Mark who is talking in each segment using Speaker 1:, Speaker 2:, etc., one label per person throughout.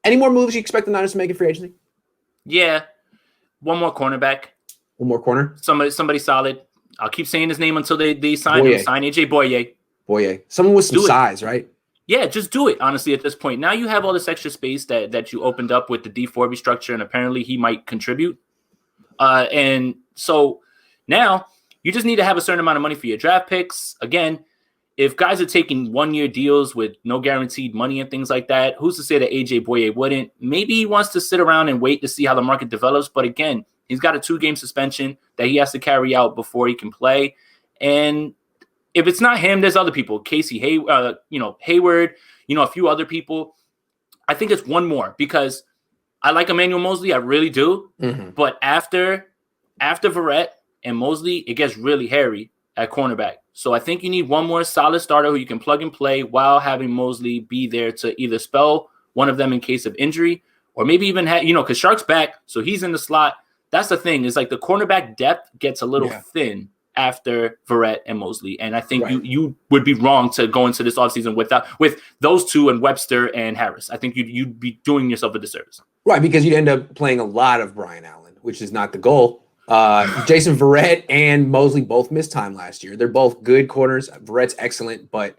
Speaker 1: Any more moves you expect the Niners to make in free agency?
Speaker 2: Yeah. One more cornerback.
Speaker 1: One more corner?
Speaker 2: Somebody solid. I'll keep saying his name until they sign him. Sign AJ Boye.
Speaker 1: Boye. Someone with some size, right?
Speaker 2: Yeah, just do it, honestly, at this point. Now you have all this extra space that you opened up with the D4 restructure, and apparently he might contribute. And so now you just need to have a certain amount of money for your draft picks. Again, if guys are taking 1-year deals with no guaranteed money and things like that, who's to say that AJ Boye wouldn't? Maybe he wants to sit around and wait to see how the market develops. But again, he's got a 2-game suspension that he has to carry out before he can play. And if it's not him, there's other people. Casey Hayward, a few other people. I think it's one more because I like Emmanuel Mosley. I really do. Mm-hmm. But after Verrett and Mosley, it gets really hairy at cornerback. So I think you need one more solid starter who you can plug and play while having Mosley be there to either spell one of them in case of injury or maybe even because Shark's back, so he's in the slot. That's the thing is like the cornerback depth gets a little thin after Verrett and Mosley. And I think you would be wrong to go into this offseason with those two and Webster and Harris. I think you'd be doing yourself a disservice.
Speaker 1: Right, because you'd end up playing a lot of Brian Allen, which is not the goal. Jason Verrett and Mosley both missed time last year. They're both good corners. Verrett's excellent, but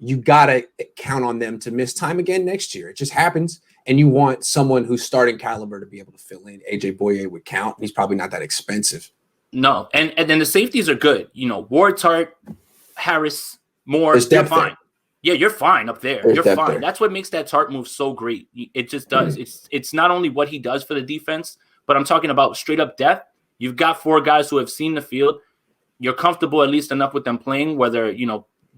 Speaker 1: you got to count on them to miss time again next year. It just happens. And you want someone who's starting caliber to be able to fill in. AJ Boye would count. He's probably not that expensive.
Speaker 2: No, and then the safeties are good. Ward, Tart, Harris, Moore, you're fine. Yeah, you're fine up there. You're fine. There. That's what makes that Tart move so great. It just does. It's not only what he does for the defense, but I'm talking about straight up depth. You've got 4 guys who have seen the field. You're comfortable at least enough with them playing, whether,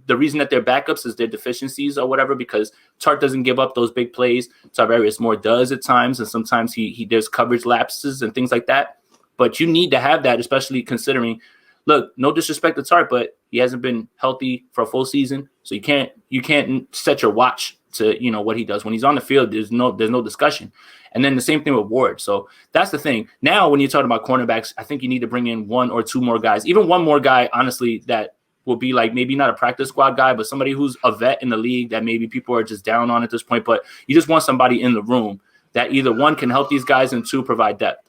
Speaker 2: the reason that they're backups is their deficiencies or whatever, because Tart doesn't give up those big plays. Tarvarius Moore does at times, and sometimes he there's coverage lapses and things like that. But you need to have that, especially considering, look, no disrespect to Tart, but he hasn't been healthy for a full season. So you can't set your watch to, what he does. When he's on the field, there's no discussion. And then the same thing with Ward. So that's the thing. Now, when you're talking about cornerbacks, I think you need to bring in 1 or 2 more guys, even one more guy, honestly, that will be like maybe not a practice squad guy, but somebody who's a vet in the league that maybe people are just down on at this point. But you just want somebody in the room that either 1 can help these guys and 2 provide depth.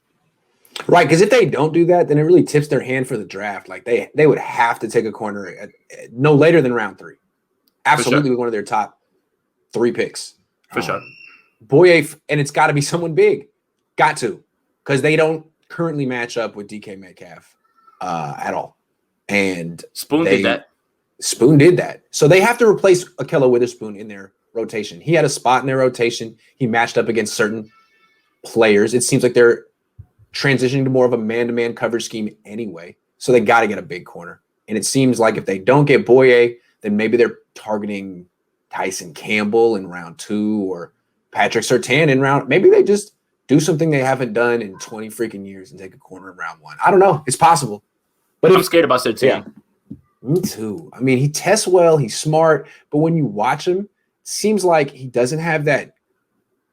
Speaker 1: Right, because if they don't do that, then it really tips their hand for the draft. Like they would have to take a corner at no later than round 3. Absolutely, with one of their top 3 picks.
Speaker 2: For sure.
Speaker 1: Boye, and it's got to be someone big. Got to, because they don't currently match up with DK Metcalf at all. And
Speaker 2: Spoon did that.
Speaker 1: Spoon did that. So they have to replace Ahkello Witherspoon in their rotation. He had a spot in their rotation. He matched up against certain players. It seems like they're transitioning to more of a man-to-man coverage scheme anyway. So they got to get a big corner. And it seems like if they don't get Boye, then maybe they're targeting Tyson Campbell in round 2 or Patrick Surtain in round. Maybe they just do something they haven't done in 20 freaking years and take a corner in round 1. I don't know. It's possible. But
Speaker 2: I'm scared about Surtain.
Speaker 1: Yeah, me too. I mean, he tests well. He's smart. But when you watch him, it seems like he doesn't have that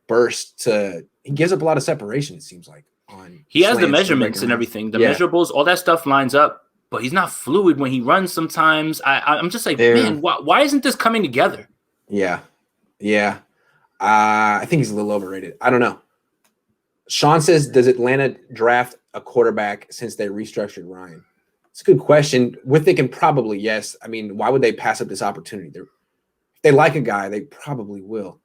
Speaker 1: burst he gives up a lot of separation, it seems like.
Speaker 2: He has the measurements and everything. The measurables, all that stuff lines up. But he's not fluid when he runs sometimes. I'm just like, man, why isn't this coming together?
Speaker 1: Yeah. I think he's a little overrated. I don't know. Sean says, does Atlanta draft a quarterback since they restructured Ryan? It's a good question. We're thinking probably yes. I mean, why would they pass up this opportunity? If they like a guy, they probably will.